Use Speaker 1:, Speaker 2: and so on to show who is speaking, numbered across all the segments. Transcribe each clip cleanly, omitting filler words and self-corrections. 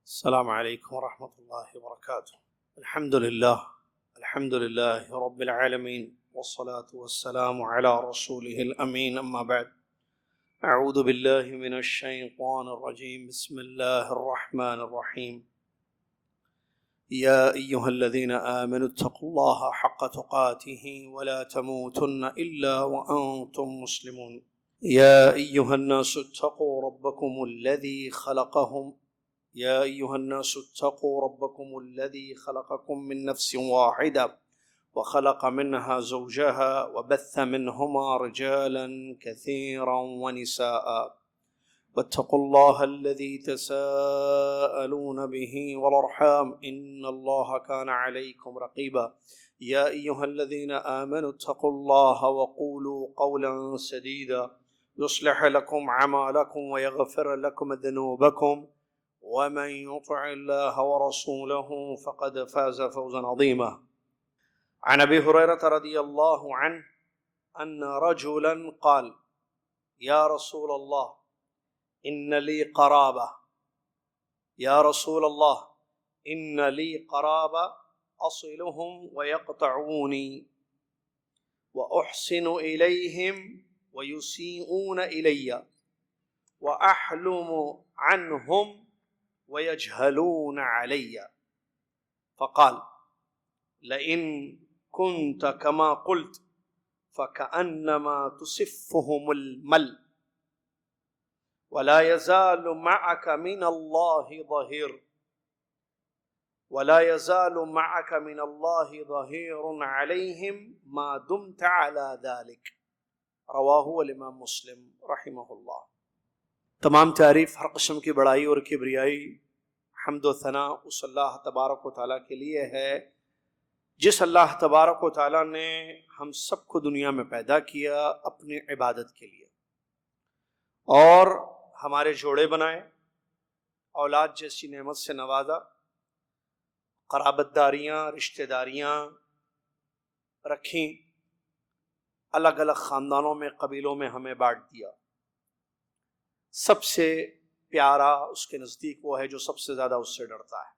Speaker 1: السلام عليكم ورحمة الله وبركاته. الحمد لله رب العالمين، والصلاة والسلام على رسوله الأمين، أما بعد. أعوذ بالله من الشيطان الرجيم. بسم الله الرحمن الرحيم. يا أيها الذين آمنوا اتقوا الله حق تقاته ولا تموتن إلا وأنتم مسلمون. يا أيها الناس اتقوا ربكم الذي خلقكم من نفس واحدة وخلق منها زوجها وبث منهما رجالا كثيرا ونساء، واتقوا الله الذي تساءلون به والأرحام إن الله كان عليكم رقيبا. يا أيها الذين آمنوا اتقوا الله وقولوا قولا سديدا يصلح لكم أعمالكم ويغفر لكم ذنوبكم، ومن يطع الله ورسوله فقد فاز فوزا عظيما. عن أبي هريرة رضي الله عنه أن رجلا قال: يا رسول الله إن لي قرابة أصلهم ويقطعوني وأحسن إليهم ويسيئون إلي وأحلم عنهم ويجهلون علي. فقال: لئن كنت كما قلت فكأنما تصفهم المل، ولا يزال معك من الله ظهير عليهم ما دمت على ذلك. رواہ الامام مسلم رحمہ اللہ۔ تمام تعریف، ہر قسم کی بڑائی اور کبریائی، حمد و ثنا اس اللہ تبارک و تعالیٰ کے لیے ہے جس اللہ تبارک و تعالیٰ نے ہم سب کو دنیا میں پیدا کیا اپنی عبادت کے لیے، اور ہمارے جوڑے بنائے، اولاد جیسی نعمت سے نوازا، قرابت داریاں، رشتہ داریاں رکھیں، الگ الگ خاندانوں میں، قبیلوں میں ہمیں بانٹ دیا۔ سب سے پیارا اس کے نزدیک وہ ہے جو سب سے زیادہ اس سے ڈرتا ہے۔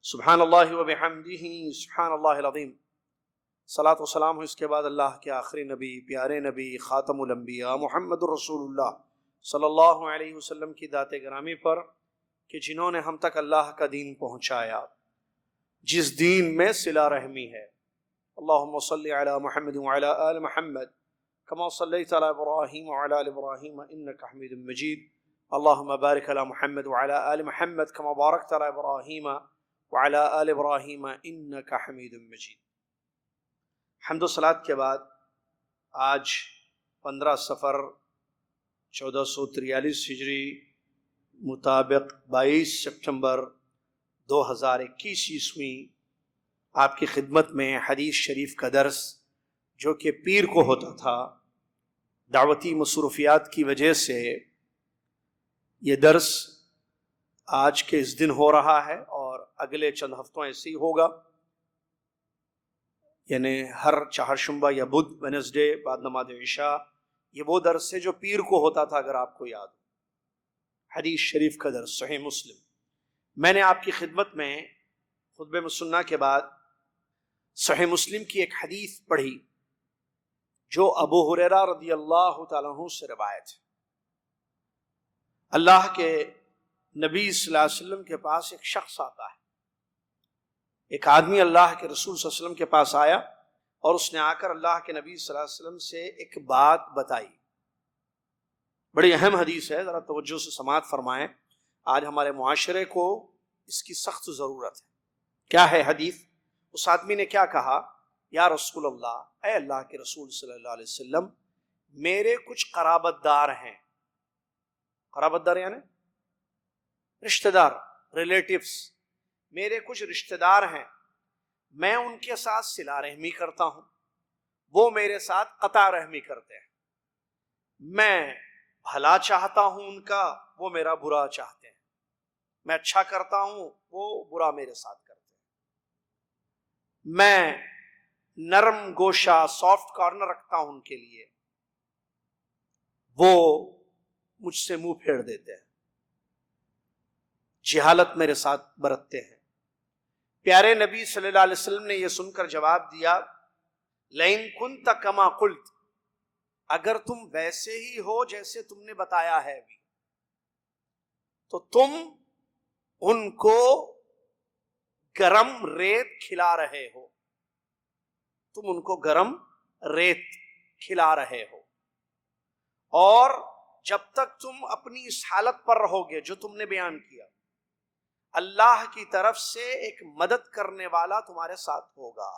Speaker 1: سبحان اللہ و بحمدہ، سبحان اللہ العظیم۔ صلاۃ و سلام ہو اس کے بعد اللہ کے آخری نبی، پیارے نبی، خاتم الانبیاء محمد الرسول اللہ صلی اللہ علیہ وسلم کی ذات گرامی پر، کہ جنہوں نے ہم تک اللہ کا دین پہنچایا، جس دین میں صلہ رحمی ہے۔ اللہم صلی علی محمد وعلی آل محمد کما صلیت علی ابراہیم وعلی آل ابراہیم انک حمید مجید۔ اللہم بارک علی محمد وعلی آل محمد کما بارکت علی ابراہیم وعلی آل ابراہیم انک حمید مجید۔ حمد و صلاۃ کے بعد آج 15 صفر 1443 ہجری مطابق 22 سپٹمبر 2021 عیسوی آپ کی خدمت میں حدیث شریف کا درس، جو کہ پیر کو ہوتا تھا، دعوتی مصروفیات کی وجہ سے یہ درس آج کے اس دن ہو رہا ہے، اور اگلے چند ہفتوں ایسے ہی ہوگا، یعنی ہر چہارشنبہ یا بدھ، وینسڈے بعد نماز عشاء۔ یہ وہ درس ہے جو پیر کو ہوتا تھا، اگر آپ کو یاد ہو، حدیث شریف کا درس، صحیح مسلم۔ میں نے آپ کی خدمت میں خطبہ مسنہ کے بعد صحیح مسلم کی ایک حدیث پڑھی جو ابو ہریرہ رضی اللہ تعالیٰ عنہ سے روایت ہے۔ اللہ کے نبی صلی اللہ علیہ وسلم کے پاس ایک شخص آتا ہے، ایک آدمی اللہ کے رسول صلی اللہ علیہ وسلم کے پاس آیا، اور اس نے آ کر اللہ کے نبی صلی اللہ علیہ وسلم سے ایک بات بتائی۔ بڑی اہم حدیث ہے، ذرا توجہ سے سماعت فرمائیں، آج ہمارے معاشرے کو اس کی سخت ضرورت ہے۔ کیا ہے حدیث؟ اس آدمی نے کیا کہا؟ یا رسول اللہ، اے اللہ کے رسول صلی اللہ علیہ وسلم، میرے کچھ قرابت دار ہیں۔ قرابت دار یعنی رشتہ دار، ریلیٹیوز۔ میرے کچھ رشتہ دار ہیں، میں ان کے ساتھ صلہ رحمی کرتا ہوں، وہ میرے ساتھ قطع رحمی کرتے ہیں۔ میں بھلا چاہتا ہوں ان کا، وہ میرا برا چاہتے ہیں۔ میں اچھا کرتا ہوں، وہ برا میرے ساتھ کرتے ہیں۔ میں نرم گوشہ، سافٹ کارنر رکھتا ہوں ان کے لیے، وہ مجھ سے منہ پھیر دیتے ہیں۔ جہالت میرے ساتھ برتتے ہیں۔ پیارے نبی صلی اللہ علیہ وسلم نے یہ سن کر جواب دیا، لئن کنت کما قلت، اگر تم ویسے ہی ہو جیسے تم نے بتایا ہے بھی، تو تم ان کو گرم ریت کھلا رہے ہو، تم ان کو گرم ریت کھلا رہے ہو، اور جب تک تم اپنی اس حالت پر رہو گے جو تم نے بیان کیا، اللہ کی طرف سے ایک مدد کرنے والا تمہارے ساتھ ہوگا۔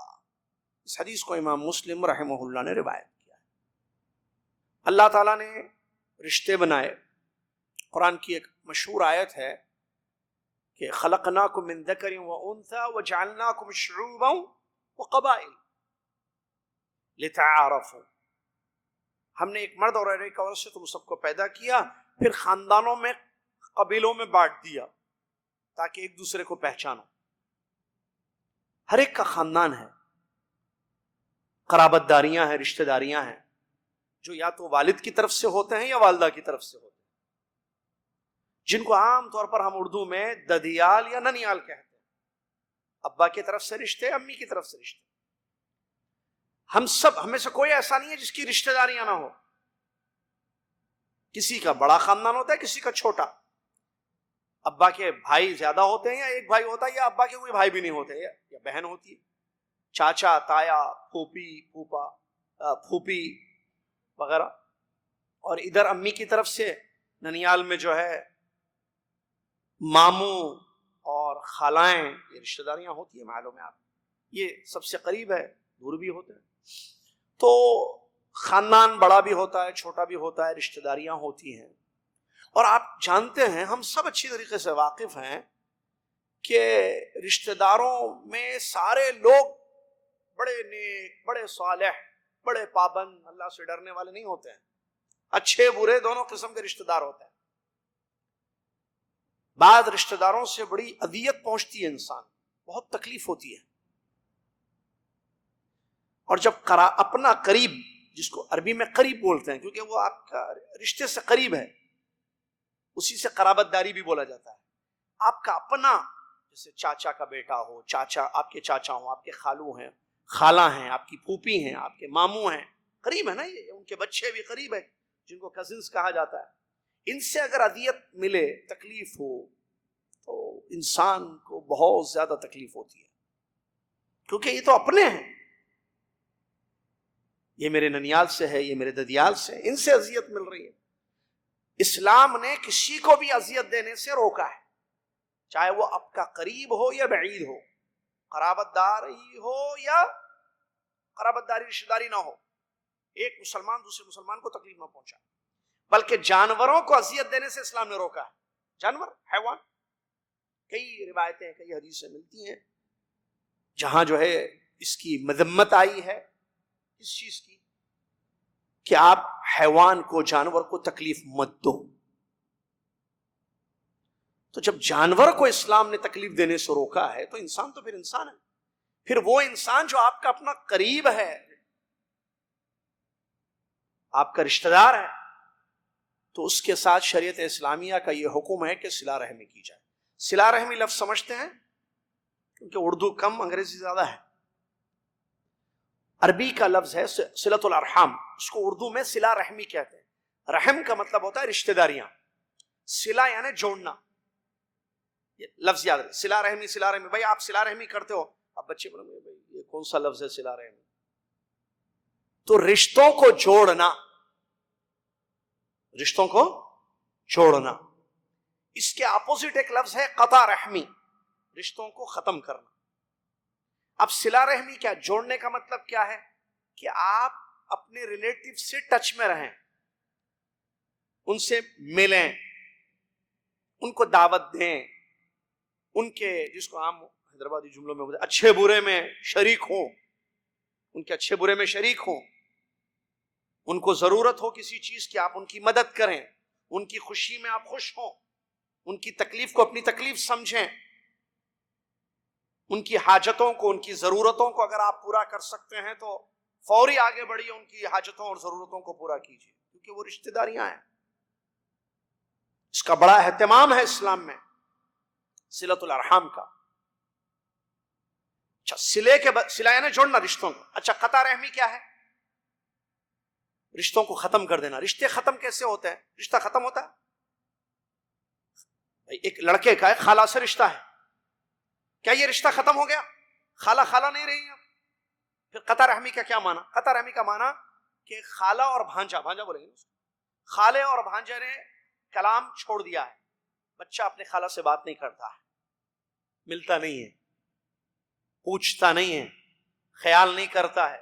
Speaker 1: اس حدیث کو امام مسلم رحمہ اللہ نے روایت کیا ہے۔ اللہ تعالیٰ نے رشتے بنائے۔ قرآن کی ایک مشہور آیت ہے کہ خلقناکم من ذکر و انثی وجعلناکم شعوبا وقبائل لتعارفوا، ہم نے ایک مرد اور ایک عورت سے تم سب کو پیدا کیا، پھر خاندانوں میں، قبیلوں میں بانٹ دیا تاکہ ایک دوسرے کو پہچانو۔ ہر ایک کا خاندان ہے، قرابت داریاں ہیں، رشتہ داریاں ہیں، جو یا تو والد کی طرف سے ہوتے ہیں یا والدہ کی طرف سے ہوتے ہیں، جن کو عام طور پر ہم اردو میں ددیال یا ننیال کہتے ہیں۔ ابا کی طرف سے رشتے، امی کی طرف سے رشتے۔ ہم میں سے کوئی ایسا نہیں ہے جس کی رشتہ داریاں نہ ہو۔ کسی کا بڑا خاندان ہوتا ہے، کسی کا چھوٹا۔ ابا کے بھائی زیادہ ہوتے ہیں یا ایک بھائی ہوتا ہے، یا ابا کے کوئی بھائی بھی نہیں ہوتے یا بہن ہوتی ہے، چاچا، تایا، پھوپھی، پھوپا، پھوپھی وغیرہ۔ اور ادھر امی کی طرف سے ننیال میں جو ہے ماموں اور خالائیں، یہ رشتہ داریاں ہوتی ہیں، معلوم ہے آپ، یہ سب سے قریب ہے، دور بھی ہوتے ہیں۔ تو خاندان بڑا بھی ہوتا ہے، چھوٹا بھی ہوتا ہے، رشتہ داریاں ہوتی ہیں۔ اور آپ جانتے ہیں، ہم سب اچھی طریقے سے واقف ہیں کہ رشتہ داروں میں سارے لوگ بڑے نیک، بڑے صالح، بڑے پابند، اللہ سے ڈرنے والے نہیں ہوتے ہیں۔ اچھے برے دونوں قسم کے رشتہ دار ہوتے ہیں۔ بعض رشتہ داروں سے بڑی اذیت پہنچتی ہے، انسان بہت تکلیف ہوتی ہے۔ اور جب اپنا قریب، جس کو عربی میں قریب بولتے ہیں کیونکہ وہ آپ کا رشتے سے قریب ہے، اسی سے قرابت داری بھی بولا جاتا ہے، آپ کا اپنا، جیسے چاچا کا بیٹا ہو، چاچا، آپ کے چاچا ہوں، آپ کے خالو ہیں، خالہ ہیں، آپ کی پھوپھی ہیں، آپ کے ماموں ہیں، قریب ہے نا، یہ ان کے بچے بھی قریب ہیں، جن کو کزنز کہا جاتا ہے۔ ان سے اگر اذیت ملے، تکلیف ہو، تو انسان کو بہت زیادہ تکلیف ہوتی ہے، کیونکہ یہ تو اپنے ہیں، یہ میرے ننیال سے ہے، یہ میرے ددیال سے ہے، ان سے اذیت مل رہی ہے۔ اسلام نے کسی کو بھی اذیت دینے سے روکا ہے، چاہے وہ آپ کا قریب ہو یا بعید ہو، قرابت داری ہو یا قرابت داری رشتہ داری نہ ہو، ایک مسلمان دوسرے مسلمان کو تکلیف نہ پہنچائے۔ بلکہ جانوروں کو اذیت دینے سے اسلام نے روکا ہے۔ جانور، حیوان، کئی روایتیں، کئی حدیثیں ملتی ہیں جہاں جو ہے اس کی مذمت آئی ہے، اس چیز کی کہ آپ حیوان کو، جانور کو تکلیف مت دو۔ تو جب جانور کو اسلام نے تکلیف دینے سے روکا ہے تو انسان تو پھر انسان ہے، پھر وہ انسان جو آپ کا اپنا قریب ہے، آپ کا رشتہ دار ہے، تو اس کے ساتھ شریعت اسلامیہ کا یہ حکم ہے کہ صلہ رحمی کی جائے۔ صلہ رحمی لفظ سمجھتے ہیں؟ کیونکہ اردو کم، انگریزی زیادہ ہے۔ عربی کا لفظ ہے صلۃ الارحام، اس کو اردو میں صلہ رحمی کہتے ہیں۔ رحم کا مطلب ہوتا ہے رشتہ داریاں، صلہ یعنی جوڑنا، یہ لفظ یاد رکھیں، صلہ رحمی، صلہ رحمی، بھائی آپ صلہ رحمی کرتے ہو، اب بچے بولیں گے بھائی یہ کون سا لفظ ہے صلہ رحمی؟ تو رشتوں کو جوڑنا، رشتوں کو جوڑنا۔ اس کے اپوزٹ ایک لفظ ہے قطع رحمی، رشتوں کو ختم کرنا۔ اب صلہ رحمی کیا، جوڑنے کا مطلب کیا ہے؟ کہ آپ اپنے ریلیٹیو سے ٹچ میں رہیں، ان سے ملیں، ان کو دعوت دیں، ان کے، جس کو عام حیدرآبادی جملوں میں بولتے اچھے برے میں شریک ہوں، ان کے اچھے برے میں شریک ہوں، ان کو ضرورت ہو کسی چیز کی آپ ان کی مدد کریں، ان کی خوشی میں آپ خوش ہوں، ان کی تکلیف کو اپنی تکلیف سمجھیں، ان کی حاجتوں کو، ان کی ضرورتوں کو اگر آپ پورا کر سکتے ہیں تو فوری آگے بڑھیے، ان کی حاجتوں اور ضرورتوں کو پورا کیجیے، کیونکہ وہ رشتہ داریاں ہیں۔ اس کا بڑا اہتمام ہے اسلام میں۔ صلۃ الارحام کا. اچھا صلہ یعنی جوڑنا رشتوں کو. اچھا قطع رحمی کیا ہے؟ رشتوں کو ختم کر دینا. رشتے ختم کیسے ہوتے ہیں؟ رشتہ ختم ہوتا ہے ایک لڑکے کا ایک خالہ سے رشتہ ہے, کیا یہ رشتہ ختم ہو گیا؟ خالہ خالہ نہیں رہی. پھر قطع رحمی کا کیا معنی؟ قطع رحمی کا معنی کہ خالہ اور بھانجا بولیں گے, خالے اور بھانجے نے کلام چھوڑ دیا ہے, بچہ اپنے خالہ سے بات نہیں کرتا ہے, ملتا نہیں ہے, پوچھتا نہیں ہے, خیال نہیں کرتا ہے,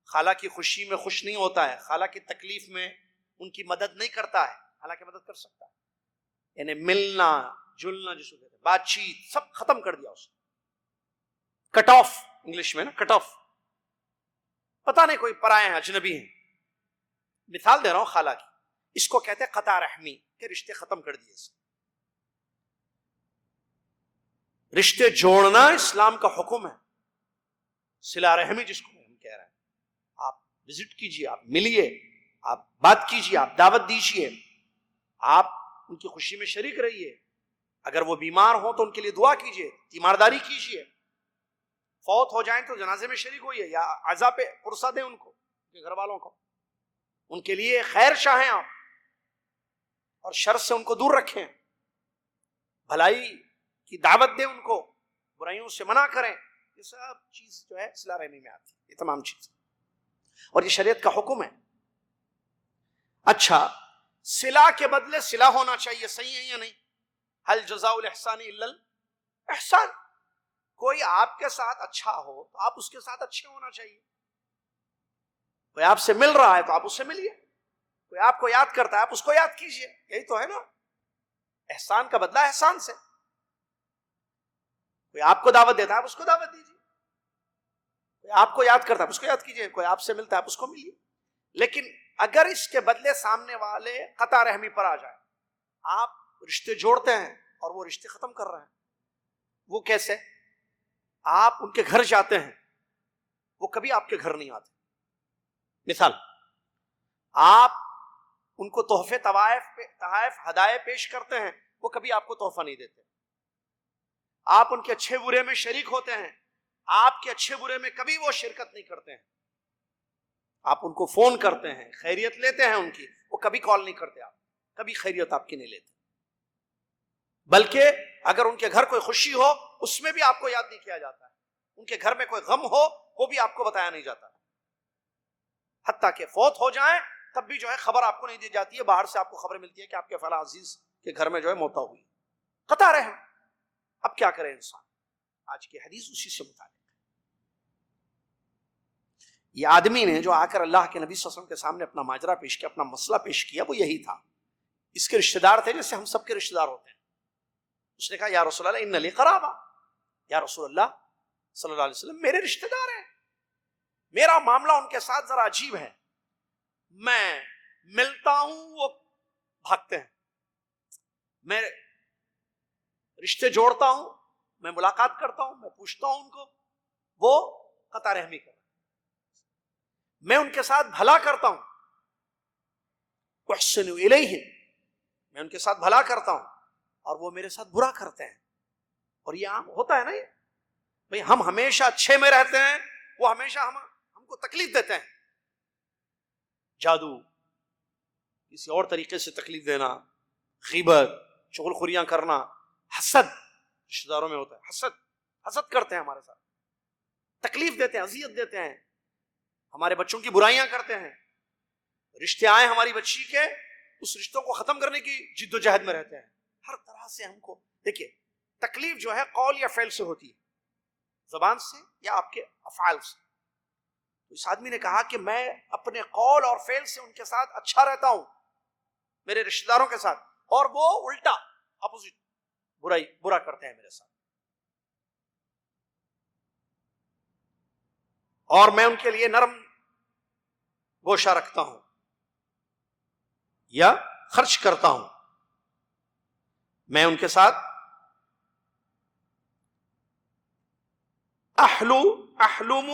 Speaker 1: خالہ کی خوشی میں خوش نہیں ہوتا ہے, خالہ کی تکلیف میں ان کی مدد نہیں کرتا ہے. حالانکہ مدد کر سکتا ہے. یعنی ملنا جلنا جس کو کہتے ہیں, بات چیت سب ختم کر دیا اس نے. کٹ آف انگلش میں نا, کٹ آف. پتہ نہیں کوئی پرائے ہیں, اجنبی ہیں. مثال دے رہا ہوں خالہ کی. اس کو کہتے ہیں قطع رحمی, کہ رشتے ختم کر دیے. رشتے جوڑنا اسلام کا حکم ہے. صلہ رحمی جس کو ہم کہہ رہے ہیں, آپ وزٹ کیجئے, آپ ملیے, آپ بات کیجئے, آپ دعوت دیجئے, آپ ان کی خوشی میں شریک رہیے. اگر وہ بیمار ہوں تو ان کے لیے دعا کیجئے, تیمارداری کیجئے. فوت ہو جائیں تو جنازے میں شریک ہوئیے, یا عزا پہ پرسہ دیں ان کو, ان کے گھر والوں کو. ان کے لیے خیر چاہیں آپ, اور شر سے ان کو دور رکھیں, بھلائی کی دعوت دیں ان کو, برائیوں سے منع کریں. یہ سب چیز جو ہے صلہ رحمی میں آتی ہے, یہ تمام چیز, اور یہ شریعت کا حکم ہے. اچھا صلہ کے بدلے صلہ ہونا چاہیے, صحیح ہے یا نہیں؟ هل جزاء الاحسان الا الاحسان. کوئی آپ کے ساتھ اچھا ہو تو آپ اس کے ساتھ اچھے ہونا چاہیے. کوئی آپ سے مل رہا ہے تو آپ اس سے ملیے, کوئی آپ کو یاد کرتا ہے آپ اس کو یاد کیجئے. یہی تو ہے نا, احسان کا بدلہ احسان سے. کوئی آپ کو دعوت دیتا ہے آپ اس کو دعوت دیجیے, کوئی آپ کو یاد کرتا ہے آپ اس کو یاد کیجیے, کوئی آپ سے ملتا ہے آپ اس کو ملیے. لیکن اگر اس کے بدلے سامنے والے قطع رحمی پر آ جائے, آپ رشتے جوڑتے ہیں اور وہ رشتے ختم کر رہے ہیں, وہ کیسے؟ آپ ان کے گھر جاتے ہیں, وہ کبھی آپ کے گھر نہیں آتے. مثال, آپ ان کو تحفے تحائف ہدایے پیش کرتے ہیں, وہ کبھی آپ کو تحفہ نہیں دیتے. آپ ان کے اچھے برے میں شریک ہوتے ہیں, آپ کے اچھے برے میں کبھی وہ شرکت نہیں کرتے ہیں. آپ ان کو فون کرتے ہیں, خیریت لیتے ہیں ان کی, وہ کبھی کال نہیں کرتے, آپ کبھی خیریت آپ کی نہیں لیتے. بلکہ اگر ان کے گھر کوئی خوشی ہو اس میں بھی آپ کو یاد نہیں کیا جاتا ہے, ان کے گھر میں کوئی غم ہو وہ بھی آپ کو بتایا نہیں جاتا. حتیٰ کہ فوت ہو جائیں تب بھی جو ہے خبر آپ کو نہیں دی جاتی ہے, باہر سے آپ کو خبر ملتی ہے کہ آپ کے فلاں عزیز کے گھر میں جو ہے موت ہوئی. قطع رحم. اب کیا کرے انسان؟ آج کی حدیث اسی سے متعلق. یہ آدمی نے جو آ کر اللہ کے نبی صلی اللہ علیہ وسلم کے سامنے اپنا ماجرا پیش کیا, اپنا مسئلہ پیش کیا, وہ یہی تھا. اس کے رشتہ دار تھے جیسے ہم سب کے رشتہ دار ہوتے ہیں. اس نے کہا یا رسول اللہ ان لی قرابہ, یا رسول اللہ صلی اللہ علیہ وسلم میرے رشتہ دار ہیں, میرا معاملہ ان کے ساتھ ذرا عجیب ہے. میں ملتا ہوں وہ بھاگتے ہیں, میں رشتے جوڑتا ہوں, میں ملاقات کرتا ہوں, میں پوچھتا ہوں ان کو, وہ قطع رحمی کرتے ہیں. میں ان کے ساتھ بھلا کرتا ہوں, احسن الیہم, میں ان کے ساتھ بھلا کرتا ہوں اور وہ میرے ساتھ برا کرتے ہیں. اور یہ عام ہوتا ہے نا, یہ بھئی ہم ہمیشہ اچھے میں رہتے ہیں, وہ ہمیشہ ہم کو تکلیف دیتے ہیں. جادو, کسی اور طریقے سے تکلیف دینا, غیبت, چغل خوریاں کرنا, حسد, رشتہ داروں میں ہوتا ہے حسد کرتے ہیں ہمارے ساتھ, تکلیف دیتے ہیں, اذیت دیتے ہیں, ہمارے بچوں کی برائیاں کرتے ہیں. رشتے آئے ہماری بچی کے, اس رشتوں کو ختم کرنے کی جد و جہد میں رہتے ہیں. ہر طرح سے ہم کو دیکھیے, تکلیف جو ہے قول یا فعل سے ہوتی ہے, زبان سے یا آپ کے افعال سے. اس آدمی نے کہا کہ میں اپنے قول اور فعل سے ان کے ساتھ اچھا رہتا ہوں, میرے رشتہ داروں کے ساتھ, اور وہ الٹا اپوزٹ برا کرتے ہیں میرے ساتھ. اور میں ان کے لیے نرم گوشہ رکھتا ہوں یا خرچ کرتا ہوں, میں ان کے ساتھ احلم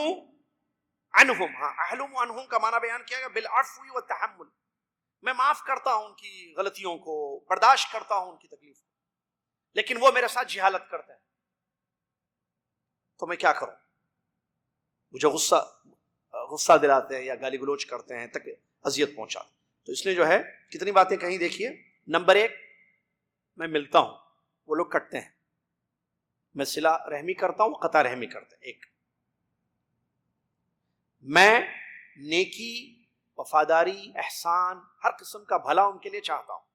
Speaker 1: عنہم. ہاں, احلم عنہم کا معنی بیان کیا گیا بالعفو والتحمل, میں معاف کرتا ہوں ان کی غلطیوں کو, برداشت کرتا ہوں ان کی تکلیف کو. لیکن وہ میرے ساتھ جہالت کرتے ہیں، تو میں کیا کروں؟ مجھے غصہ دلاتے ہیں یا گالی گلوچ کرتے ہیں، تک اذیت پہنچاتے ہیں۔ تو اس لیے جو ہے کتنی باتیں کہیں دیکھیے۔ نمبر 1، میں ملتا ہوں، وہ لوگ کٹتے ہیں، میں صلہ رحمی کرتا ہوں، قطع رحمی کرتے ہیں۔ ایک، میں نیکی، وفاداری، احسان، ہر قسم کا بھلا ان کے لیے چاہتا ہوں،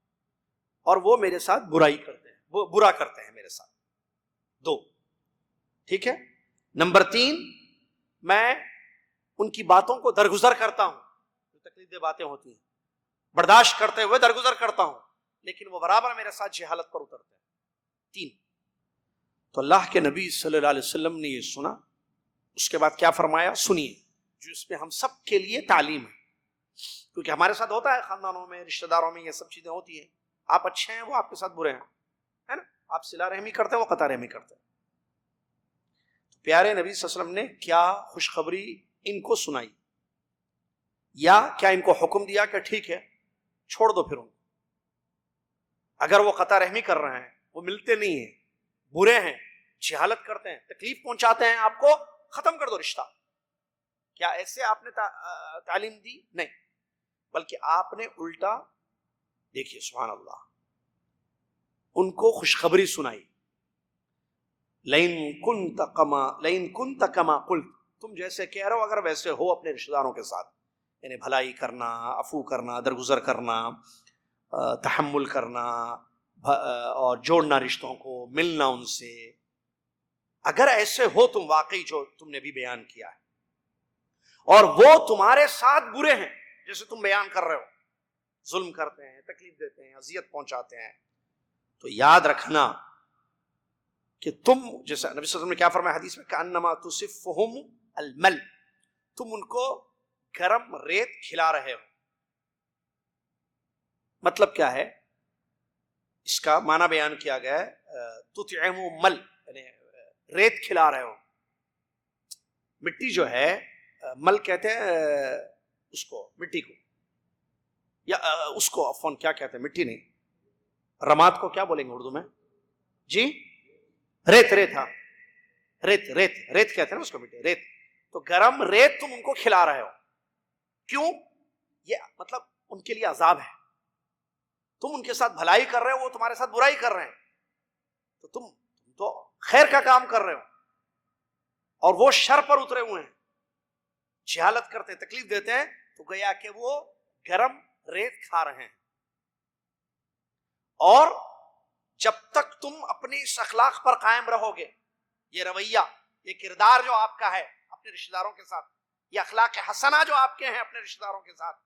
Speaker 1: اور وہ میرے ساتھ برائی کرتے ہیں، وہ برا کرتے ہیں میرے ساتھ۔ 2، ٹھیک ہے۔ نمبر 3، میں ان کی باتوں کو درگزر کرتا ہوں، جو تکلیف دہ باتیں ہوتی ہیں برداشت کرتے ہوئے درگزر کرتا ہوں، لیکن وہ برابر میرے ساتھ جہالت پر اترتے ہیں۔ 3۔ تو اللہ کے نبی صلی اللہ علیہ وسلم نے یہ سنا، اس کے بعد کیا فرمایا سنیے، جو اس پہ ہم سب کے لیے تعلیم ہے، کیونکہ ہمارے ساتھ ہوتا ہے، خاندانوں میں، رشتہ داروں میں یہ سب چیزیں ہوتی ہیں، آپ اچھے ہیں وہ آپ کے ساتھ برے ہیں، ہے نا، آپ صلہ رحمی کرتے ہیں وہ قطع رحمی کرتے ہیں۔ پیارے نبی صلی اللہ علیہ وسلم نے کیا خوشخبری ان کو سنائی، یا کیا ان کو حکم دیا کہ ٹھیک ہے چھوڑ دو پھر ان کو؟ اگر وہ قطع رحمی کر رہے ہیں، وہ ملتے نہیں ہیں، برے ہیں، جہالت کرتے ہیں، تکلیف پہنچاتے ہیں آپ کو، ختم کر دو رشتہ، کیا ایسے آپ نے تعلیم دی؟ نہیں، بلکہ آپ نے الٹا، دیکھیے سبحان اللہ، ان کو خوشخبری سنائی، لئن كنت كما قلت، تم جیسے کہہ رہے ہو اگر ویسے ہو اپنے رشتہ داروں کے ساتھ، یعنی بھلائی کرنا، عفو کرنا، درگزر کرنا، تحمل کرنا، اور جوڑنا رشتوں کو، ملنا ان سے، اگر ایسے ہو تم واقعی جو تم نے بھی بیان کیا ہے، اور وہ تمہارے ساتھ برے ہیں جیسے تم بیان کر رہے ہو، ظلم کرتے ہیں، تکلیف دیتے ہیں، اذیت پہنچاتے ہیں، تو یاد رکھنا کہ تم، جیسے نبی صلی اللہ علیہ وسلم نے کیا فرمایا حدیث میں، کأنما تصفہم المل، تم ان کو گرم ریت کھلا رہے ہو۔ مطلب کیا ہے؟ اس کا معنی بیان کیا گیا ہے، تطعم مل، یعنی ریت کھلا رہے ہو۔ مٹی جو ہے، مل کہتے ہیں اس کو، مٹی کو، یا اس کو عفواً کیا کہتے ہیں، مٹی نہیں، رماد کو کیا بولیں گے اردو میں؟ جی، ریت، ریت، ہاں، ریت، ریت، ریت کہتے ہیں نا اس کو، مٹی، ریت۔ تو گرم ریت تم ان کو کھلا رہے ہو، کیوں؟ یہ مطلب ان کے لیے عذاب ہے، تم ان کے ساتھ بھلائی کر رہے ہو، وہ تمہارے ساتھ برائی کر رہے ہیں، تو تم تو خیر کا کام کر رہے ہو، اور وہ شر پر اترے ہوئے ہیں، جہالت کرتے ہیں، تکلیف دیتے ہیں، تو گویا کہ وہ گرم ریت کھا رہے ہیں۔ اور جب تک تم اپنی اس اخلاق پر قائم رہو گے، یہ رویہ، یہ کردار جو آپ کا ہے اپنے رشتہ داروں کے ساتھ، یہ اخلاق حسنہ جو آپ کے ہیں اپنے رشتہ داروں کے ساتھ،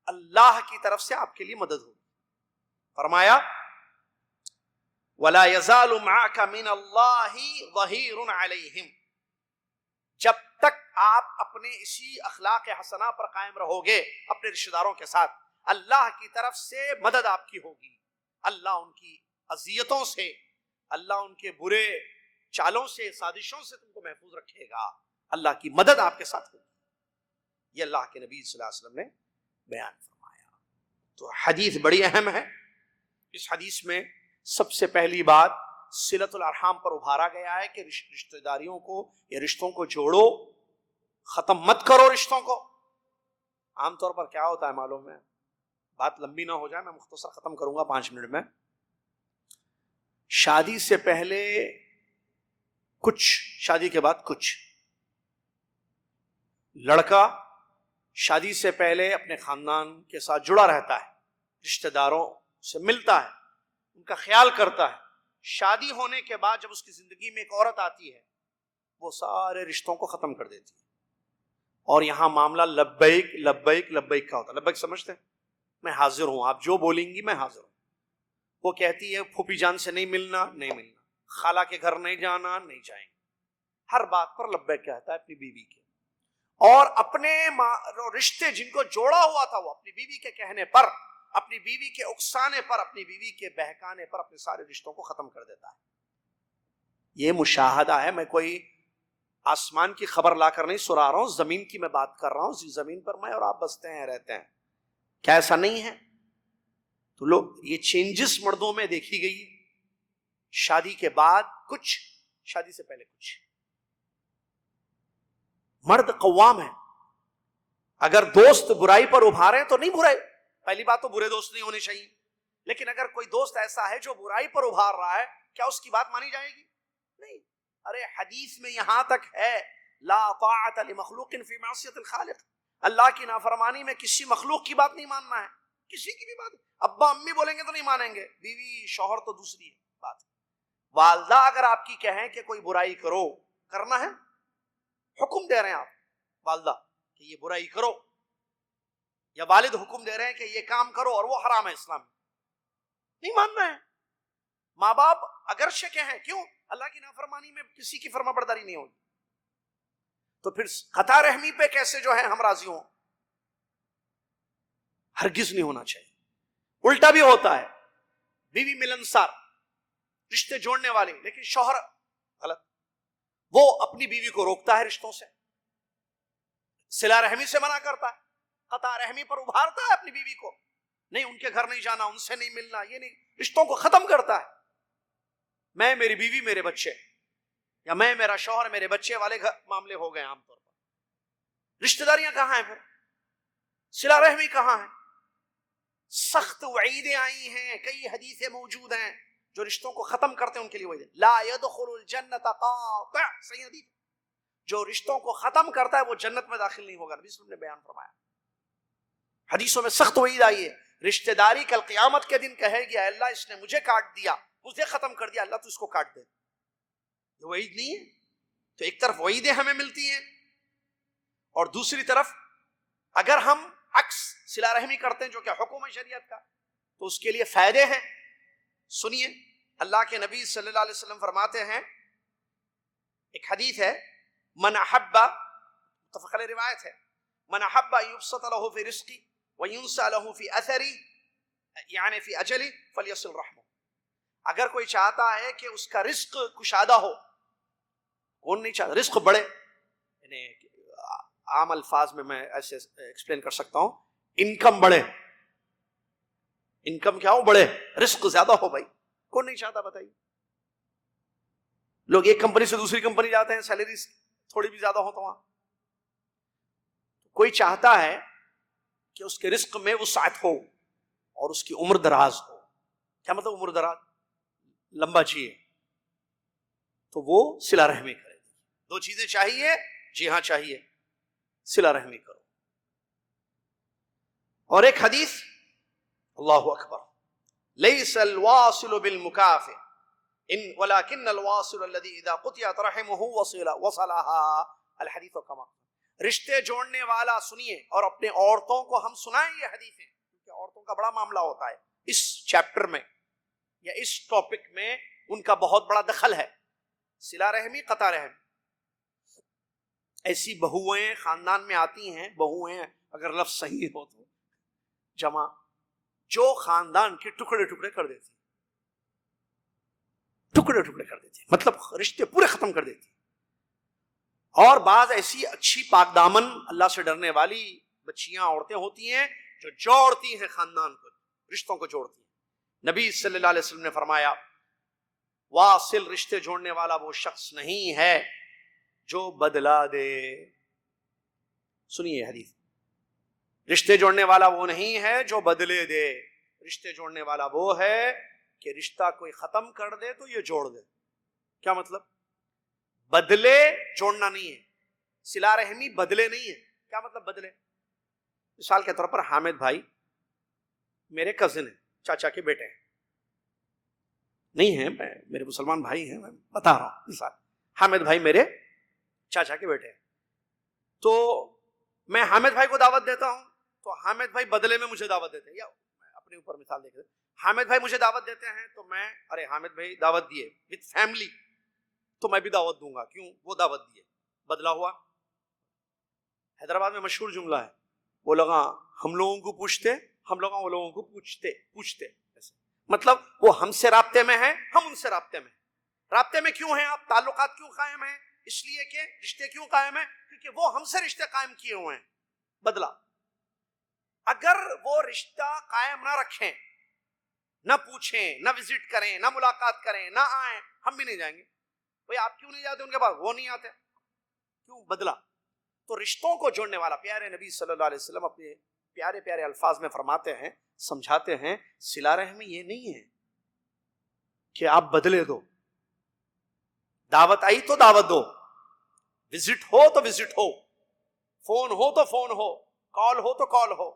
Speaker 1: اللہ کی طرف سے آپ کے لیے مدد ہوگی۔ فرمایا وَلَا يَزَالُ مَعَكَ مِنَ اللَّهِ ظَهِيرٌ عَلَيْهِمْ، جب تک آپ اپنے اسی اخلاق حسنہ پر قائم رہو گے اپنے رشتہ داروں کے ساتھ، اللہ کی طرف سے مدد آپ کی ہوگی، اللہ ان کی اذیتوں سے، اللہ ان کے برے چالوں سے، سازشوں سے تم کو محفوظ رکھے گا، اللہ کی مدد آپ کے ساتھ ہوگی۔ یہ اللہ کے نبی صلی اللہ علیہ وسلم نے بیان فرمایا۔ تو حدیث بڑی اہم ہے، اس حدیث میں سب سے پہلی بات صلۃ الارحام پر ابھارا گیا ہے کہ رشتہ داریوں کو یا رشتوں کو جوڑو، ختم مت کرو رشتوں کو۔ عام طور پر کیا ہوتا ہے معلوم ہے، بات لمبی نہ ہو جائے، میں مختصر ختم کروں گا 5 منٹ میں۔ شادی سے پہلے کچھ، شادی کے بعد کچھ، لڑکا شادی سے پہلے اپنے خاندان کے ساتھ جڑا رہتا ہے، رشتہ داروں سے ملتا ہے، ان کا خیال کرتا ہے۔ شادی ہونے کے بعد جب اس کی زندگی میں ایک عورت آتی ہے، وہ سارے رشتوں کو ختم کر دیتی ہے، اور یہاں معاملہ لبیک لبیک لبیک کا ہوتا ہے۔ لبیک سمجھتے ہیں؟ میں حاضر ہوں، آپ جو بولیں گی میں حاضر ہوں۔ وہ کہتی ہے پھوپھی جان سے نہیں ملنا، نہیں ملنا، خالہ کے گھر نہیں جانا، نہیں جائیں گے، ہر بات پر لبیک کہتا ہے اپنی بیوی کے، اور اپنے رشتے جن کو جوڑا ہوا تھا وہ اپنی بیوی کے کہنے پر، اپنی بیوی کے اکسانے پر، اپنی بیوی کے بہکانے پر اپنے سارے رشتوں کو ختم کر دیتا ہے۔ یہ مشاہدہ ہے، میں کوئی آسمان کی خبر لا کر نہیں سنا رہا ہوں، زمین کی میں بات کر رہا ہوں، اسی زمین پر میں اور آپ بستے ہیں، رہتے ہیں، کیا ایسا نہیں ہے؟ تو لوگ یہ چینجز مردوں میں دیکھی گئی، شادی کے بعد کچھ، شادی سے پہلے کچھ. مرد قوام ہے. اگر دوست برائی پر ابھارے تو نہیں برے، پہلی بات تو برے دوست نہیں ہونے چاہیے، لیکن اگر کوئی دوست ایسا ہے جو برائی پر ابھار رہا ہے، کیا اس کی بات مانی جائے گی؟ نہیں. ارے حدیث میں یہاں تک ہے لا طاعت لمخلوق فی معصیت الخالق، اللہ کی نافرمانی میں کسی مخلوق کی بات نہیں ماننا ہے، کسی کی بھی بات. ابا امی بولیں گے تو نہیں مانیں گے، بیوی شوہر تو دوسری بات. والدہ اگر آپ کی کہیں کہ کوئی برائی کرو، کرنا ہے، حکم دے رہے ہیں آپ والدہ کہ یہ برائی کرو، یا والد حکم دے رہے ہیں کہ یہ کام کرو اور وہ حرام ہے اسلام میں، نہیں ماننا ہے. ماں باپ اگرچہ کہیں، کیوں؟ اللہ کی نافرمانی میں کسی کی فرما برداری نہیں ہوگی، تو پھر قطع رحمی پہ کیسے جو ہے ہم راضی ہوں؟ ہرگز نہیں ہونا چاہیے. الٹا بھی ہوتا ہے، بیوی ملنسار، رشتے جوڑنے والی، لیکن شوہر غلط، وہ اپنی بیوی کو روکتا ہے رشتوں سے، صلہ رحمی سے منع کرتا ہے، قطع رحمی پر ابھارتا ہے اپنی بیوی کو، نہیں ان کے گھر نہیں جانا، ان سے نہیں ملنا، یہ نہیں، رشتوں کو ختم کرتا ہے. میں میری بیوی میرے بچے، یا میں میرا شوہر میرے بچے والے معاملے ہو گئے عام طور پر. رشتہ داریاں کہاں ہیں پھر؟ صلہ رحمی کہاں ہے؟ سخت وعیدیں آئی ہیں، کئی حدیثیں موجود ہیں جو رشتوں کو ختم کرتے ہیں، ان کے لیے وعید لا يدخل الجنت قاطع، صحیح حدیث، جو رشتوں کو ختم کرتا ہے وہ جنت میں داخل نہیں ہوگا، نبی صلی اللہ علیہ وسلم نے بیان فرمایا. حدیثوں میں سخت وعید آئی ہے. رشتہ داری کل قیامت کے دن کہے گی اے اللہ اس نے مجھے کاٹ دیا، مجھے ختم کر دیا، اللہ تو اس کو کاٹ دے. یہ وعید نہیں ہے؟ تو ایک طرف وعیدیں ہمیں ملتی ہیں، اور دوسری طرف اگر ہم عکس صلہ رحمی کرتے ہیں جو کہ حکم ہے شریعت کا، تو اس کے لیے فائدے ہیں. سنیے، اللہ کے نبی صلی اللہ علیہ وسلم فرماتے ہیں، ایک حدیث ہے، من احب، متفق علیہ روایت ہے، من احب یبسط له فی رزقی وینسى له فی اثری، یعنی فی اجلی، فلیصل رحمہ. اگر کوئی چاہتا ہے کہ اس کا رزق کشادہ ہو، کون نہیں چاہتا رزق بڑھے؟ یعنی عام الفاظ میں ایسے ایکسپلین کر سکتا ہوں، انکم بڑھے، انکم کیا ہو؟ بڑھے، رزق زیادہ ہو. بھائی کون نہیں چاہتا بتائیے؟ لوگ ایک کمپنی سے دوسری کمپنی جاتے ہیں، سیلری تھوڑی بھی زیادہ ہو تو وہاں. کوئی چاہتا ہے کہ اس کے رزق میں وسعت ہو اور اس کی عمر دراز ہو. کیا مطلب عمر دراز؟ لمبا جیے، تو وہ صلہ رحمی کرے. دو چیزیں چاہیے، جی ہاں چاہیے، صلہ رحمی کرو. اور ایک حدیث، اللہ اکبر، لیس الواصل بالمکافئ ولكن الواصل الذي اذا قطعت رحمه وصلها، الحدیث کما. رشتے جوڑنے والا، سنیے، اور اپنے عورتوں کو ہم سنائیں یہ حدیثیں، کیونکہ عورتوں کا بڑا معاملہ ہوتا ہے اس چیپٹر میں یا اس ٹاپک میں، ان کا بہت بڑا دخل ہے. صلہ رحمی، قطع رحمی. ایسی بہویں خاندان میں آتی ہیں، بہویں اگر لفظ صحیح ہو تو جمع، جو خاندان کے ٹکڑے ٹکڑے کر دیتی، ٹکڑے ٹکڑے کر دیتی، مطلب رشتے پورے ختم کر دیتی. اور بعض ایسی اچھی پاک دامن اللہ سے ڈرنے والی بچیاں، عورتیں ہوتی ہیں جو جوڑتی ہیں خاندان کو، رشتوں کو جوڑتی ہیں. نبی صلی اللہ علیہ وسلم نے فرمایا، واصل، رشتے جوڑنے والا وہ شخص نہیں ہے جو بدلا دے. سنیے حدیث، رشتے جوڑنے والا وہ نہیں ہے جو بدلے دے. رشتے جوڑنے والا وہ ہے کہ رشتہ کوئی ختم کر دے تو یہ جوڑ دے. کیا مطلب؟ بدلے جوڑنا نہیں ہے، صلہ رحمی بدلے نہیں ہے. کیا مطلب بدلے؟ مثال کے طور پر حامد بھائی میرے کزن ہیں، چاچا کے بیٹے ہیں، نہیں ہیں، میرے مسلمان بھائی ہیں، میں بتا رہا ہوں مثال. حامد بھائی میرے چاچا کے بیٹے ہیں، تو میں حامد بھائی کو دعوت دیتا ہوں، تو حامد بھائی بدلے میں مجھے دعوت دیتے ہیں، یا اپنے اوپر مثال دیکھ، حامد بھائی مجھے دعوت دیتے ہیں تو میں، ارے حامد بھائی دعوت دیے وتھ فیملی، تو میں بھی دعوت دوں گا، کیوں؟ وہ دعوت دیے، بدلا ہوا. حیدرآباد میں مشہور جملہ ہے، وہ لوگ ہم لوگوں کو پوچھتے، ہم لوگ وہ لوگوں کو پوچھتے ایسے. مطلب وہ ہم سے رابطے میں ہیں، ہم ان سے رابطے میں ہیں. رابطے میں کیوں ہیں آپ؟ تعلقات کیوں قائم ہیں؟ اس لیے کہ رشتے کیوں قائم ہیں؟ کیونکہ وہ ہم سے رشتے قائم کیے ہوئے ہیں. بدلا، اگر وہ رشتہ قائم نہ رکھیں نہ پوچھیں، نہ وزٹ کریں، نہ ملاقات کریں، نہ آئیں، ہم بھی نہیں جائیں گے. بھئی آپ کیوں نہیں جاتے ان کے پاس؟ وہ نہیں آتے. کیوں؟ بدلا. تو رشتوں کو جوڑنے والا پیارے نبی صلی اللہ علیہ وسلم اپنے پیارے پیارے الفاظ میں فرماتے ہیں، سمجھاتے ہیں، صلہ رحمی یہ نہیں ہے کہ آپ بدلے دو. دعوت آئی تو دعوت دو، وزٹ ہو تو وزٹ ہو، فون ہو تو فون ہو، کال ہو تو کال ہو،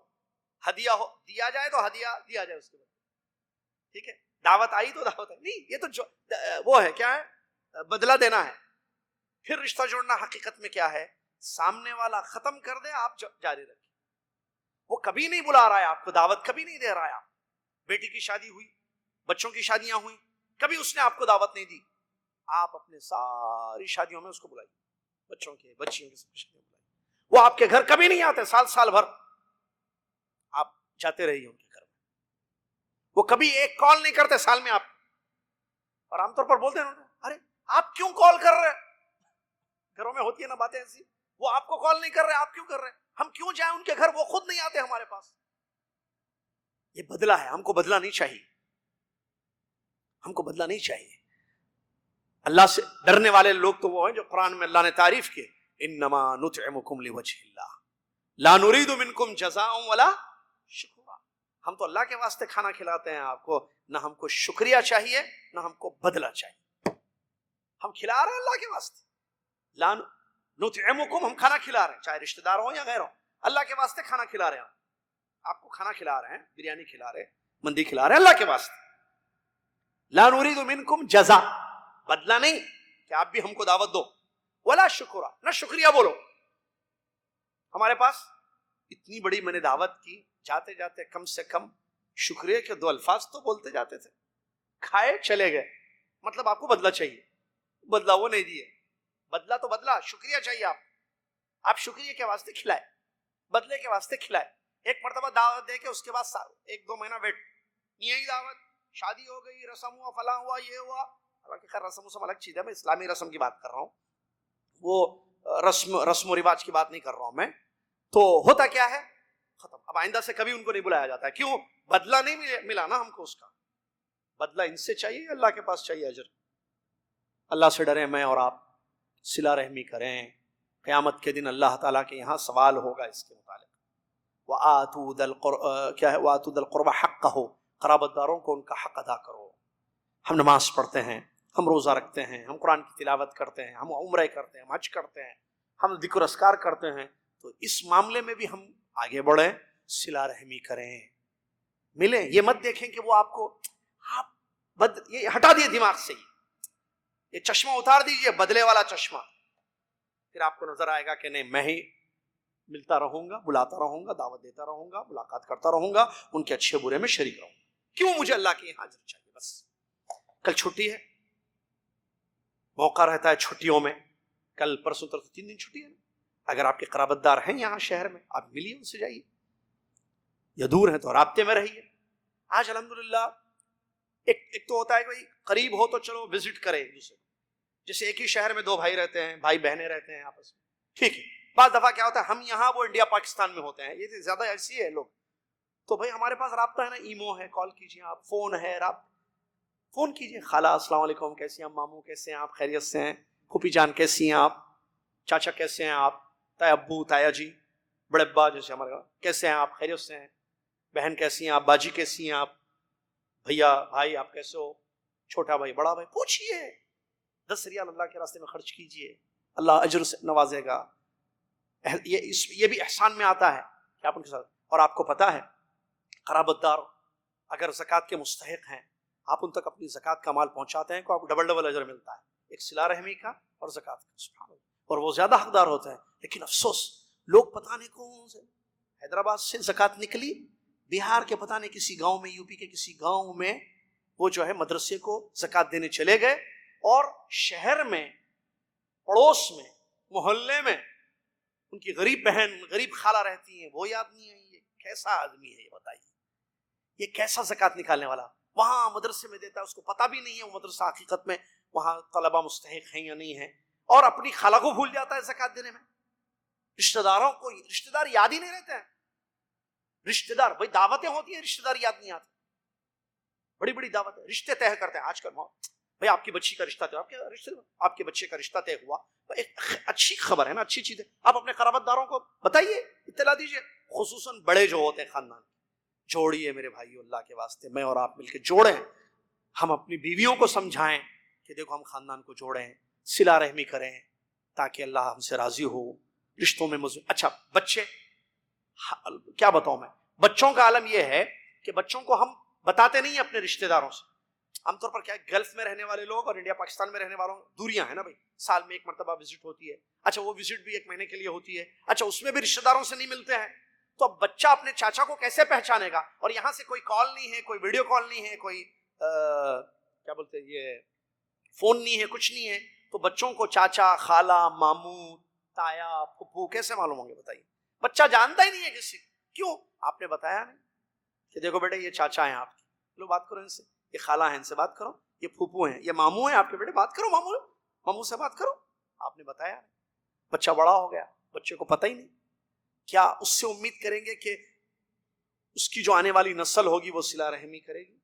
Speaker 1: ہدیہ ہو دیا جائے تو ہدیہ دیا جائے اس کے بعد. ٹھیک ہے، دعوت آئی تو دعوت آئی. نہیں، یہ تو وہ ہے، کیا ہے؟ بدلہ دینا ہے. پھر رشتہ جوڑنا حقیقت میں کیا ہے؟ سامنے والا ختم کر دے، آپ جاری رکھیں. وہ کبھی نہیں بلا رہا ہے آپ کو، دعوت کبھی نہیں دے رہا ہے. آپ بیٹی کی شادی ہوئی، بچوں کی شادیاں ہوئی، کبھی اس نے آپ کو دعوت نہیں دی. آپ اپنے ساری شادیوں میں اس کو بلائیے، بچوں کے، بچیوں کے سب شادیوں بلائیے. وہ آپ کے گھر کبھی نہیں آتے، سال بھر آپ جاتے رہیے ان کے گھر میں. وہ کبھی ایک کال نہیں کرتے سال میں آپ. اور عام طور پر بولتے ہیں ارے آپ کیوں کال کر رہے ہیں؟ گھروں میں ہوتی ہے نا باتیں ایسی. وہ آپ کو کال نہیں کر رہے، آپ کیوں کر رہے ہیں؟ ہم کیوں جائیں ان کے گھر، وہ خود نہیں آتے ہمارے پاس. یہ بدلہ ہے، ہم کو بدلہ نہیں چاہیے، ہم کو بدلہ نہیں چاہیے. اللہ سے ڈرنے والے لوگ تو وہ ہیں جو قرآن میں اللہ نے تعریف کی، انما نطعمکم لوجہ اللہ لا نرید منکم جزاء ولا شکورا. ہم تو اللہ کے واسطے کھانا کھلاتے ہیں آپ کو، نہ ہم کو شکریہ چاہیے نہ ہم کو بدلہ چاہیے. ہم کھلا رہے ہیں اللہ کے واسطے. لا نطعمکم، ہم کھانا کھلا رہے ہیں، چاہے رشتہ دار ہوں یا غیر ہوں، اللہ کے واسطے کھانا کھلا رہے ہیں. آپ کو کھانا کھلا رہے ہیں، بریانی کھلا رہے ہیں، مندی کھلا رہے ہیں اللہ کے واسطے. لا نرید منکم جزاء، بدلہ نہیں کہ آپ بھی ہم کو دعوت دو، ولا شکرا، نہ شکریہ بولو. ہمارے پاس اتنی بڑی میں نے دعوت کی، جاتے جاتے کم سے کم شکریہ کے 2 الفاظ تو بولتے جاتے تھے. کھائے چلے گئے، مطلب آپ کو بدلہ چاہیے. بدلہ وہ نہیں دیے. بدلہ تو بدلہ، شکریہ چاہیے. آپ شکریہ کے واسطے کھلائے، بدلے کے واسطے کھلائے. ایک مرتبہ دعوت دے کے اس کے بعد 1-2 مہینہ ویٹ، یہی دعوت، شادی ہو گئی، رسم ہوا، فلاں ہوا، یہ ہوا. حالانکہ خیر رسم الگ چیز ہے، میں اسلامی رسم کی بات کر رہا ہوں، وہ رسم و رواج کی بات نہیں کر رہا ہوں میں. تو ہوتا کیا ہے؟ ختم. اب آئندہ سے کبھی ان کو نہیں بلایا جاتا ہے. کیوں؟ بدلہ نہیں ملا نا ہم کو اس کا. بدلہ ان سے چاہیے، اللہ کے پاس چاہیے اجر. اللہ سے ڈریں، میں اور آپ صلہ رحمی کریں. قیامت کے دن اللہ تعالیٰ کے یہاں سوال ہوگا اس کے متعلق. وَآتُوا ذَا الْقُرْبَى حَقَّهُ، قرابت داروں کو ان کا حق ادا کرو. ہم نماز پڑھتے ہیں، ہم روزہ رکھتے ہیں، ہم قرآن کی تلاوت کرتے ہیں، ہم عمرہ کرتے ہیں، ہم حج کرتے ہیں، ہم ذکر اذکار کرتے ہیں. تو اس معاملے میں بھی ہم آگے بڑھیں، صلہ رحمی کریں، ملیں. یہ مت دیکھیں کہ وہ آپ کو یہ ہٹا دیے دماغ سے، یہ چشمہ اتار دیجئے، بدلے والا چشمہ. پھر آپ کو نظر آئے گا کہ نہیں، میں ہی ملتا رہوں گا، بلاتا رہوں گا، دعوت دیتا رہوں گا، ملاقات کرتا رہوں گا، ان کے اچھے برے میں شریک رہوں گا. کیوں؟ مجھے اللہ کے یہاں حاضر چاہیے بس. کل چھٹی ہے، موقع رہتا ہے چھٹیوں میں، کل پرسوں ترسوں 3 دن چھٹی ہے. اگر آپ کے قرابت دار ہیں یہاں شہر میں، آپ ملیے ان سے، جائیے. یا دور ہیں تو رابطے میں رہیے. آج الحمدللہ ایک تو ہوتا ہے کہ قریب ہو تو چلو وزٹ کریں ایک دوسرے. جیسے ایک ہی شہر میں 2 بھائی رہتے ہیں، بھائی بہنیں رہتے ہیں آپس میں، ٹھیک ہے. بعض دفعہ کیا ہوتا ہے، ہم یہاں، وہ انڈیا پاکستان میں ہوتے ہیں، یہ زیادہ ایسی ہے لوگ. تو بھائی ہمارے پاس رابطہ ہے نا، ایمو ہے، کال کیجیے آپ، فون ہے، فون کیجیے. خالہ السلام علیکم، کیسی ہیں آپ؟ ماموں کیسے ہیں آپ؟ خیریت سے ہیں؟ پھوپھی جان کیسی ہیں آپ؟ چاچا کیسے ہیں آپ؟ تایا ابو، تایا جی، بڑے ابا جیسے ہمارے کیسے ہیں آپ؟ خیریت سے ہیں؟ بہن کیسی ہیں آپ؟ باجی کیسی ہیں آپ؟ بھیا، بھائی آپ کیسے ہو؟ چھوٹا بھائی، بڑا بھائی، پوچھئے. 10 ریال اللہ کے راستے میں خرچ کیجئے، اللہ اجر سے نوازے گا. یہ بھی احسان میں آتا ہے کہ آپ ان کے ساتھ. اور آپ کو پتا ہے قرابت دار اگر زکوٰۃ کے مستحق ہیں، آپ ان تک اپنی زکوٰۃ کا مال پہنچاتے ہیں، کو آپ کو ڈبل اجر ملتا ہے، ایک صلہ رحمی کا اور زکوٰۃ کا. سبحان اللہ. اور وہ زیادہ حقدار ہوتا ہے. لیکن افسوس، لوگ پتہ نہیں کون سے حیدرآباد سے زکوٰۃ نکلی، بہار کے پتہ نہیں کسی گاؤں میں، یو پی کے کسی گاؤں میں، وہ جو ہے مدرسے کو زکوٰۃ دینے چلے گئے، اور شہر میں، پڑوس میں، محلے میں ان کی غریب بہن، غریب خالہ رہتی ہیں، وہ یاد نہیں ہے. یہ کیسا آدمی ہے یہ بتائیے؟ یہ کیسا زکوٰۃ نکالنے والا؟ وہاں مدرسے میں دیتا ہے، اس کو پتہ بھی نہیں ہے وہ مدرسہ حقیقت میں وہاں طلبہ مستحق ہیں یا نہیں ہیں، اور اپنی خالہ کو بھول جاتا ہے زکوٰۃ دینے میں. رشتہ داروں کو، رشتہ دار یاد ہی نہیں رہتے ہیں. رشتہ دار، بھائی دعوتیں ہوتی ہیں، رشتہ دار یاد نہیں آتے. بڑی بڑی دعوت ہے، رشتے طے کرتے ہیں آج کل بھائی آپ کی بچی کا رشتہ طے، آپ کے بچے کا رشتہ طے ہوا، ایک اچھی خبر ہے نا، اچھی چیز ہے، آپ اپنے قرابت داروں کو بتائیے، اطلاع دیجیے، خصوصاً بڑے جو ہوتے ہیں خاندان، جوڑیے میرے بھائیو، اللہ کے واسطے میں اور آپ مل کے جوڑیں، ہم اپنی بیویوں کو سمجھائیں کہ دیکھو ہم خاندان کو جوڑیں، صلہ رحمی کریں تاکہ اللہ ہم سے راضی ہو، رشتوں میں مضبوط۔ اچھا بچے، کیا بتاؤں میں، بچوں کا عالم یہ ہے کہ بچوں کو ہم بتاتے نہیں اپنے رشتہ داروں سے، عام طور پر کیا ہے، گلف میں رہنے والے لوگ اور انڈیا پاکستان میں رہنے والوں دوریاں ہیں نا بھائی، سال میں ایک مرتبہ وزٹ ہوتی ہے، اچھا وہ وزٹ بھی 1 مہینے کے لیے ہوتی ہے، اچھا اس میں بھی رشتہ داروں سے نہیں ملتے ہیں، تو اب بچہ اپنے چاچا کو کیسے پہچانے گا، اور یہاں سے کوئی کال نہیں ہے، کوئی ویڈیو کال نہیں ہے، کوئی کیا بولتے ہیں یہ فون نہیں ہے، کچھ نہیں ہے، تو بچوں کو چاچا، خالہ، ماموں، تایا، پھپھو کیسے معلوم ہوں گے بتائیے؟ بچہ جانتا ہی نہیں ہے کسی کو، کیوں؟ آپ نے بتایا نہیں کہ دیکھو بیٹے یہ چاچا ہیں آپ کے، لو بات کرو ان سے، یہ خالہ ہیں ان سے بات کرو، یہ پھوپھو ہیں، یہ ماموں ہیں آپ کے، بیٹے بات کرو، ماموں سے بات کرو، آپ نے بتایا نہیں، بچہ بڑا ہو گیا، بچے کو پتہ ہی نہیں، کیا اس سے امید کریں گے کہ اس کی جو آنے والی نسل ہوگی وہ صلہ رحمی کرے گی؟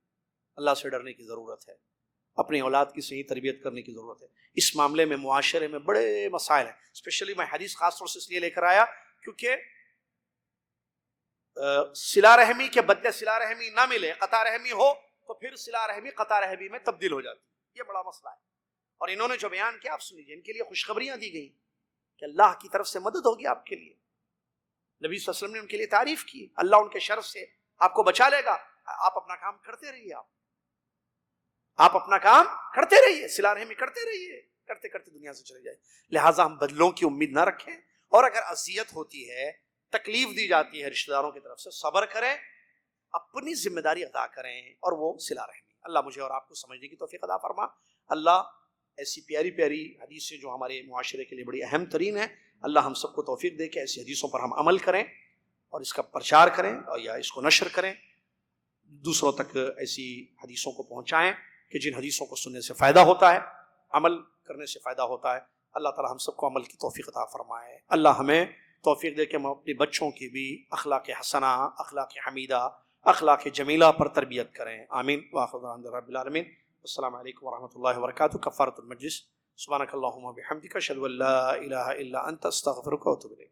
Speaker 1: اللہ سے ڈرنے کی ضرورت ہے، اپنی اولاد کی صحیح تربیت کرنے کی ضرورت ہے، اس معاملے میں معاشرے میں بڑے مسائل ہیں، اسپیشلی میں حدیث خاص طور سے اس لیے لے کر آیا کیونکہ صلہ رحمی کے بدلے صلہ رحمی نہ ملے، قطع رحمی ہو تو پھر صلہ رحمی قطع رحمی میں تبدیل ہو جاتی ہے، یہ بڑا مسئلہ ہے، اور انہوں نے جو بیان کیا آپ سن لیجیے، ان کے لیے خوشخبریاں دی گئی کہ اللہ کی طرف سے مدد ہوگی آپ کے لیے، نبی صلی اللہ علیہ وسلم نے ان کے لیے تعریف کی، اللہ ان کے شر سے آپ کو بچا لے گا، آپ اپنا کام کرتے رہیے، آپ اپنا کام کرتے رہیے، صلہ رحمی کرتے رہیے، کرتے کرتے دنیا سے چلے جائے، لہٰذا ہم بدلوں کی امید نہ رکھیں، اور اگر اذیت ہوتی ہے، تکلیف دی جاتی ہے رشتہ داروں کی طرف سے، صبر کریں، اپنی ذمہ داری ادا کریں، اور وہ صلہ رحمی۔ اللہ مجھے اور آپ کو سمجھنے کی توفیق عطا فرما، اللہ ایسی پیاری پیاری حدیثیں جو ہمارے معاشرے کے لیے بڑی اہم ترین ہیں، اللہ ہم سب کو توفیق دے کہ ایسی حدیثوں پر ہم عمل کریں اور اس کا پرچار کریں، اور یا اس کو نشر کریں، دوسروں تک ایسی حدیثوں کو پہنچائیں کہ جن حدیثوں کو سننے سے فائدہ ہوتا ہے، عمل کرنے سے فائدہ ہوتا ہے۔ اللہ تعالی ہم سب کو عمل کی توفیق عطا فرمائے، اللہ ہمیں توفیق دے کہ ہم اپنے بچوں کی بھی اخلاق حسنہ، اخلاق حمیدہ، اخلاق جمیلہ پر تربیت کریں، آمین، وآخر دعوانا رب العالمین، السلام علیکم ورحمۃ اللہ وبرکاتہ۔ کفارۃ المجلس، سبحانک اللہم وبحمدک، اشہد ان لا الہ الا انت، استغفرک واتوب الیک۔